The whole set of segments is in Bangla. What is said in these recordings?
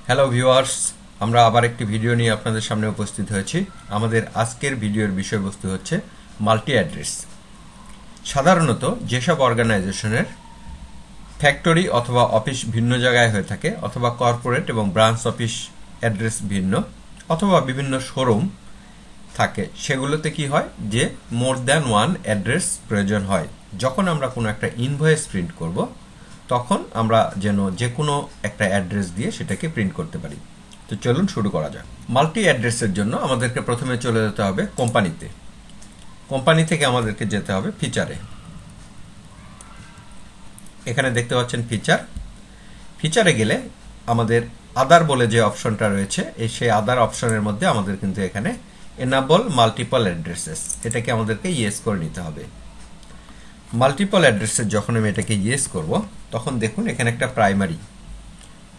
হ্যালো ভিউয়ার্স, আমরা আবার একটি ভিডিও নিয়ে আপনাদের সামনে উপস্থিত হয়েছি। আমাদের আজকের ভিডিওর বিষয়বস্তু হচ্ছে মাল্টি অ্যাড্রেস। সাধারণত যেসব অর্গানাইজেশনের ফ্যাক্টরি অথবা অফিস ভিন্ন জায়গায় হয়ে থাকে, অথবা কর্পোরেট এবং ব্রাঞ্চ অফিস অ্যাড্রেস ভিন্ন, অথবা বিভিন্ন শোরুম থাকে, সেগুলোতে কি হয় যে মোর দ্যান ওয়ান অ্যাড্রেস প্রয়োজন হয়। যখন আমরা কোনো একটা ইনভয়েস প্রিন্ট করব, তখন আমরা যেন যে কোনো একটা অ্যাড্রেস দিয়ে সেটাকে প্রিন্ট করতে পারি। তো চলুন শুরু করা যাক। মাল্টি অ্যাড্রেসের জন্য আমাদেরকে প্রথমে চলে যেতে হবে কোম্পানিতে। কোম্পানি থেকে আমাদেরকে যেতে হবে ফিচারে। এখানে দেখতে পাচ্ছেন ফিচার। ফিচারে গেলে আমাদের আদার বলে যে অপশনটা রয়েছে, সেই আদার অপশনের মধ্যে আমাদের কিন্তু এখানে এনাবল মাল্টিপল অ্যাড্রেসেস, এটাকে আমাদেরকে ইয়েস করে নিতে হবে। মাল্টিপল অ্যাড্রেসের যখন আমি এটাকে ইয়েস করব, তখন দেখুন এখানে একটা প্রাইমারি,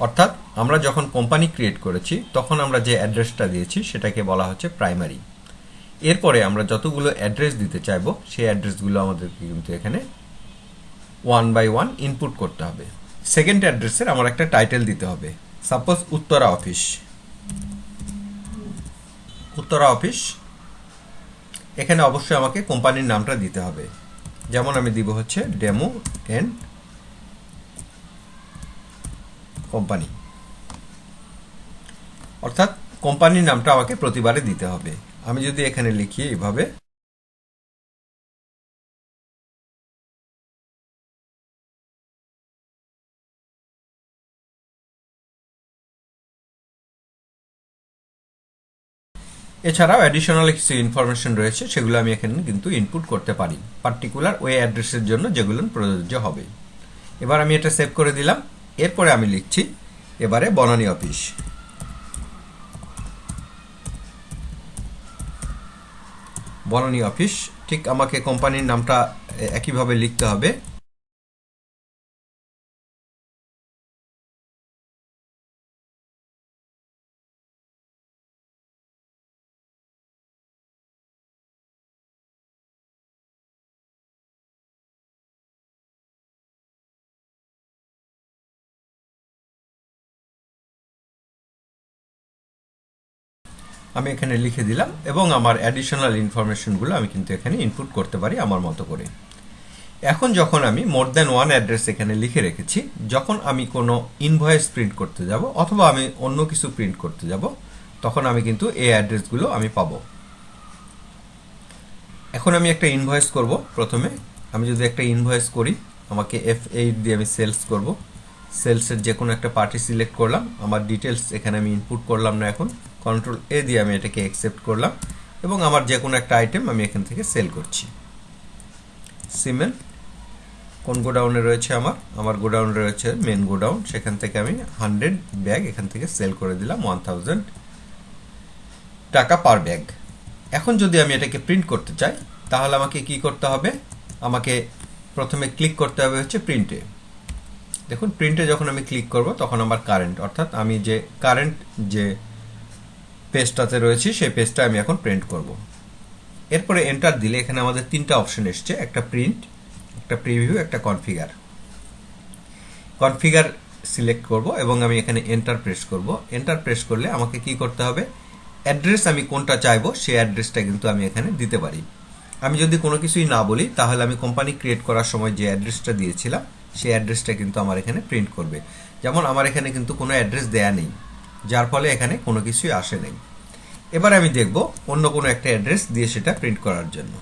অর্থাৎ আমরা যখন কোম্পানি ক্রিয়েট করেছি তখন আমরা যে অ্যাড্রেসটা দিয়েছি সেটাকে বলা হচ্ছে প্রাইমারি। এরপরে আমরা যতগুলো অ্যাড্রেস দিতে চাইবো সেই অ্যাড্রেসগুলো আমাদেরকে কিন্তু এখানে ওয়ান বাই ওয়ান ইনপুট করতে হবে। সেকেন্ড অ্যাড্রেসের আমার একটা টাইটেল দিতে হবে। Suppose Uttara office. Uttara office, এখানে অবশ্যই আমাকে কোম্পানির নামটা দিতে হবে। যেমন আমি দিব হচ্ছে ডেমো এন্ড কোম্পানি, অর্থাৎ কোম্পানির নামটা আমাকে প্রতিবারে দিতে হবে। আমি যদি এখানে লিখি এইভাবে, এছাড়াও অ্যাডিশনাল কিছু ইনফরমেশন রয়েছে, সেগুলো আমি এখানে কিন্তু ইনপুট করতে পারি পার্টিকুলার ওই অ্যাড্রেসের জন্য যেগুলো প্রযোজ্য হবে। এবার আমি এটা সেভ করে দিলাম। এরপরে আমি লিখছি এবারে বনানী অফিস। বনানী অফিস, ঠিক আমাকে কোম্পানির নামটা একইভাবে লিখতে হবে। আমি এখানে লিখে দিলাম এবং আমার অ্যাডিশনাল ইনফরমেশনগুলো আমি কিন্তু এখানে ইনপুট করতে পারি আমার মতো করে। এখন যখন আমি মোর দ্যান ওয়ান অ্যাড্রেস এখানে লিখে রেখেছি, যখন আমি কোনো ইনভয়েস প্রিন্ট করতে যাব অথবা আমি অন্য কিছু প্রিন্ট করতে যাব, তখন আমি কিন্তু এই অ্যাড্রেসগুলো আমি পাবো। এখন আমি একটা ইনভয়েস করব। প্রথমে আমি যদি একটা ইনভয়েস করি, আমাকে F8 দিয়ে আমি সেলস করব। সেলসের যে কোনো একটা পার্টি সিলেক্ট করলাম, আমার ডিটেলস এখানে আমি ইনপুট করলাম না, এখন কন্ট্রোল A দিয়ে আমি এটাকে অ্যাকসেপ্ট করলাম এবং আমার যে কোনো একটা আইটেম আমি এখান থেকে সেল করছি। সিমেন্ট কোন গোডাউনে রয়েছে, আমার গোডাউন রয়েছে মেন গোডাউন, সেখান থেকে আমি 100 ব্যাগ এখান থেকে সেল করে দিলাম 1000 টাকা পার ব্যাগ। এখন যদি আমি এটাকে প্রিন্ট করতে চাই, তাহলে আমাকে কি করতে হবে? আমাকে প্রথমে ক্লিক করতে হবে হচ্ছে প্রিন্টে। দেখুন প্রিন্টে যখন আমি ক্লিক করব, তখন আমার কারেন্ট, অর্থাৎ আমি যে কারেন্ট যে পেজটাতে রয়েছি সেই পেজটা আমি এখন প্রিন্ট করব। এরপরে এন্টার দিলে এখানে আমাদের তিনটা অপশন এসছে, একটা প্রিন্ট, একটা প্রিভিউ, একটা কনফিগার। কনফিগার সিলেক্ট করব এবং আমি এখানে এন্টার প্রেস করব। এন্টার প্রেস করলে আমাকে কি করতে হবে? অ্যাড্রেস আমি কোনটা চাইবো সেই অ্যাড্রেসটা কিন্তু আমি এখানে দিতে পারি। আমি যদি কোনো কিছুই না বলি, তাহলে আমি কোম্পানি ক্রিয়েট করার সময় যে অ্যাড্রেসটা দিয়েছিলাম সেই অ্যাড্রেসটা কিন্তু আমার এখানে প্রিন্ট করবে। যেমন আমার এখানে কিন্তু কোনো অ্যাড্রেস দেয়া নেই, যার ফলে এখানে কোনো কিছুই আসে নেই। এবার আমি দেখব অন্য কোনো একটা অ্যাড্রেস দিয়ে সেটা প্রিন্ট করার জন্য।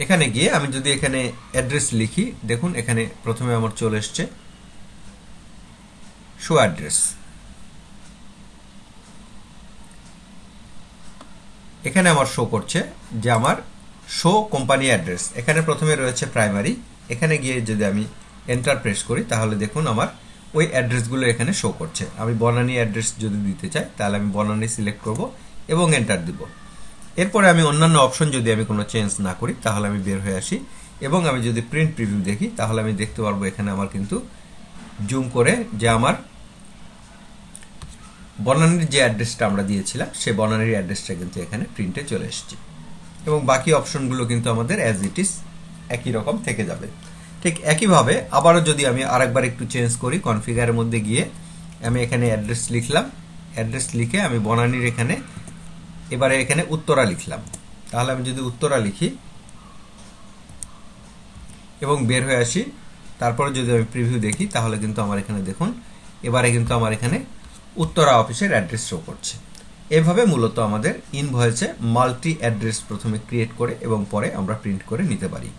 এখানে গিয়ে আমি যদি এখানে অ্যাড্রেস লিখি, দেখুন এখানে প্রথমে আমার চলে এসছে শো অ্যাড্রেস। এখানে আমার শো করছে যে আমার শো কোম্পানি অ্যাড্রেস। এখানে প্রথমে রয়েছে প্রাইমারি। এখানে গিয়ে যদি আমি এন্টার প্রেস করি, তাহলে দেখুন আমার ওই অ্যাড্রেসগুলো এখানে শো করছে। আমি বনানী অ্যাড্রেস যদি দিতে চাই, তাহলে আমি বনানী সিলেক্ট করব এবং এন্টার দিব। এরপরে আমি অন্যান্য অপশন যদি আমি কোনো চেঞ্জ না করি, তাহলে আমি বের হয়ে আসি এবং আমি যদি প্রিন্ট প্রিভিউ দেখি, তাহলে আমি দেখতে পারবো এখানে আমার কিন্তু জুম করে যে আমার বনানীর যে অ্যাড্রেসটা আমরা দিয়েছিলাম সেই বনানীর অ্যাড্রেসটা কিন্তু এখানে প্রিন্টে চলে এসেছে এবং বাকি অপশনগুলো কিন্তু আমাদের অ্যাজ ইট ইজ একই রকম থেকে যাবে। ঠিক একইভাবে আবারও যদি আমি আরেকবার একটু চেঞ্জ করি, কনফিগারের মধ্যে গিয়ে আমি এখানে অ্যাড্রেস লিখলাম, অ্যাড্রেস লিখে আমি বনানীর এখানে এবারে এখানে উত্তরা লিখলাম। তাহলে আমি যদি উত্তরা লিখি এবং বের হয়ে আসি, তারপরে যদি আমি প্রিভিউ দেখি তাহলে কিন্তু আমার এখানে দেখুন এবারে কিন্তু আমার এখানে উত্তরা অফিসের অ্যাড্রেস শো করছে। এভাবে মূলত আমাদের ইনভয়েসে মাল্টি অ্যাড্রেস প্রথমে ক্রিয়েট করে এবং পরে আমরা প্রিন্ট করে নিতে পারি।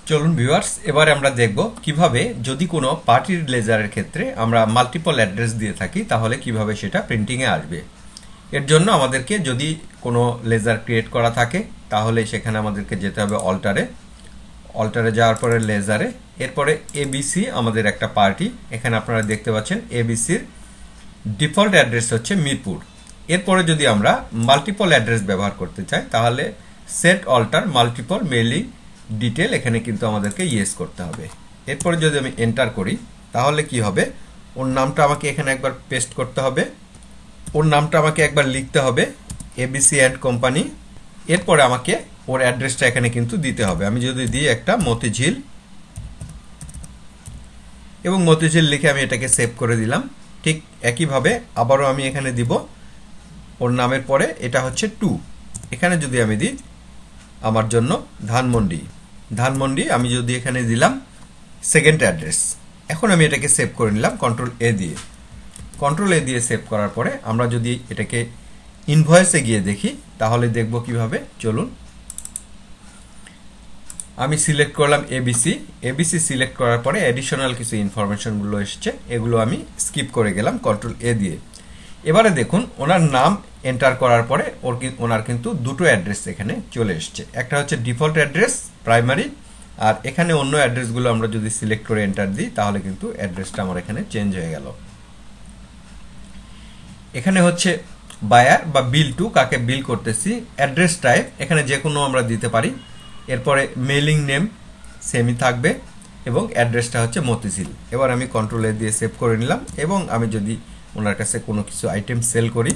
চলুন ভিউয়ার্স, এবারে আমরা দেখব কিভাবে যদি কোনো পার্টির লেজারের ক্ষেত্রে আমরা মাল্টিপল অ্যাড্রেস দিয়ে থাকি তাহলে কিভাবে সেটা প্রিন্টিংয়ে আসবে। এর জন্য আমাদেরকে যদি কোনো লেজার ক্রিয়েট করা থাকে তাহলে সেখানে আমাদেরকে যেতে হবে অল্টারে যাওয়ার পরে লেজারে, এরপরে এবিসি আমাদের একটা পার্টি, এখানে আপনারা দেখতে পাচ্ছেন এবিসির ডিফল্ট অ্যাড্রেস হচ্ছে মিরপুর। এরপরে যদি আমরা মাল্টিপল অ্যাড্রেস ব্যবহার করতে চাই তাহলে set alter multiple mailing detail এখানে কিন্তু আমাদেরকে ইয়েস করতে হবে। এরপরে যদি আমি এন্টার করি তাহলে কি হবে, ওর নামটা আমাকে এখানে একবার পেস্ট করতে হবে, ওর নামটা আমাকে একবার লিখতে হবে এবিসি অ্যান্ড কোম্পানি, এরপরে আমাকে ওর অ্যাড্রেসটা এখানে কিন্তু দিতে হবে। আমি যদি দিই একটা মতিঝিল এবং মতিঝিল লিখে আমি এটাকে সেভ করে দিলাম। ঠিক একইভাবে আবারও আমি এখানে দিব ওর নামের পরে এটা হচ্ছে 2, এখানে যদি আমি দিই আমার জন্য ধানমন্ডি আমি যদি এখানে দিলাম সেকেন্ড অ্যাড্রেস। এখন আমি এটাকে সেভ করে নিলাম কন্ট্রোল এ দিয়ে সেভ করার পরে আমরা যদি এটাকে ইনভয়েসে গিয়ে দেখি তাহলে দেখব কিভাবে। চলুন, আমি সিলেক্ট করলাম এবিসি সিলেক্ট করার পরে অ্যাডিশনাল কিছু ইনফরমেশনগুলো এসেছে, এগুলো আমি স্কিপ করে গেলাম কন্ট্রোল এ দিয়ে। এবারে দেখুন ওনার নাম এন্টার করার পরে ওনার কিন্তু দুটো অ্যাড্রেস এখানে চলে এসছে, একটা হচ্ছে ডিফল্ট অ্যাড্রেস প্রাইমারি, আর এখানে অন্য অ্যাড্রেসগুলো আমরা যদি সিলেক্ট করে এন্টার দিই তাহলে কিন্তু অ্যাড্রেসটা আমার এখানে চেঞ্জ হয়ে গেল। এখানে হচ্ছে বায়ার বা বিল টু, কাকে বিল করতেছি, অ্যাড্রেস টাইপ এখানে যে কোনো আমরা দিতে পারি, এরপরে মেইলিং নেম সেমই থাকবে এবং অ্যাড্রেসটা হচ্ছে মতিঝিল। এবার আমি কন্ট্রোল এ দিয়ে সেভ করে নিলাম এবং আমি যদি ওনার কাছে কোনো কিছু আইটেম সেল করি,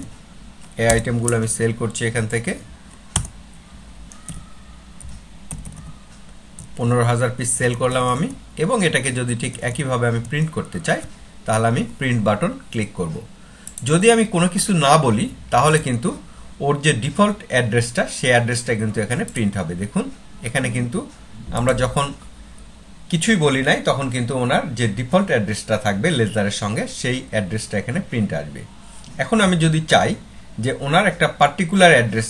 এই আইটেমগুলো আমি সেল করছি এখান থেকে 15,000 পিস সেল করলাম আমি, এবং এটাকে যদি ঠিক একইভাবে আমি প্রিন্ট করতে চাই তাহলে আমি প্রিন্ট বাটন ক্লিক করব। যদি আমি কোনো কিছু না বলি তাহলে কিন্তু ওর যে ডিফল্ট অ্যাড্রেসটা সেই অ্যাড্রেসটা কিন্তু এখানে প্রিন্ট হবে। দেখুন এখানে কিন্তু আমরা যখন কিছুই বলি নাই তখন কিন্তু ওনার যে ডিফল্ট অ্যাড্রেসটা থাকবে লেজারের সঙ্গে সেই অ্যাড্রেসটা এখানে প্রিন্ট আসবে। এখন আমি যদি চাই যে ওনার একটা পার্টিকুলার অ্যাড্রেস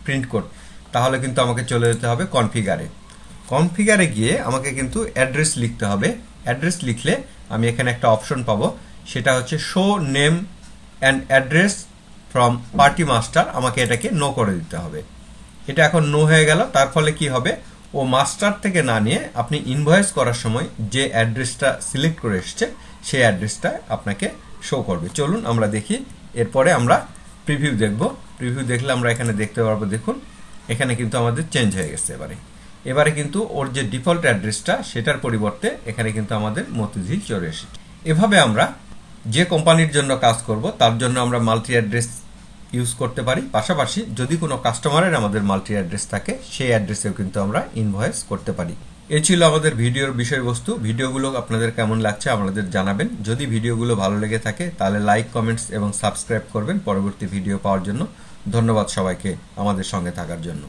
প্রিন্ট করতে তাহলে কিন্তু আমাকে চলে যেতে হবে কনফিগারে গিয়ে আমাকে কিন্তু অ্যাড্রেস লিখতে হবে। অ্যাড্রেস লিখলে আমি এখানে একটা অপশন পাবো, সেটা হচ্ছে show name and address from party master, আমাকে এটাকে নো করে দিতে হবে। এটা এখন নো হয়ে গেল, তার ফলে কি হবে, ও মাস্টার থেকে না নিয়ে আপনি ইনভয়েস করার সময় যে অ্যাড্রেসটা সিলেক্ট করে এসছে সেই অ্যাড্রেসটা আপনাকে শো করবে। চলুন আমরা দেখি, এরপরে আমরা প্রিভিউ দেখব। প্রিভিউ দেখলে আমরা এখানে দেখতে পারবো, দেখুন এখানে কিন্তু আমাদের চেঞ্জ হয়ে গেছে। এবারে কিন্তু ওর যে ডিফল্ট অ্যাড্রেসটা সেটার পরিবর্তে এখানে কিন্তু আমাদের মতিঝিল চলে এসেছে। এভাবে আমরা যে কোম্পানির জন্য কাজ করব তার জন্য আমরা মাল্টি অ্যাড্রেস ইউজ করতে পারি, পাশাপাশি যদি কোনো কাস্টমারের আমাদের মাল্টি অ্যাড্রেস থাকে সেই অ্যাড্রেসেও কিন্তু আমরা ইনভয়েস করতে পারি। এই ছিল আমাদের ভিডিওর বিষয়বস্তু। ভিডিওগুলো আপনাদের কেমন লাগছে আমাদের জানাবেন। যদি ভিডিওগুলো ভালো লেগে থাকে তাহলে লাইক, কমেন্টস এবং সাবস্ক্রাইব করবেন পরবর্তী ভিডিও পাওয়ার জন্য। ধন্যবাদ সবাইকে আমাদের সঙ্গে থাকার জন্য।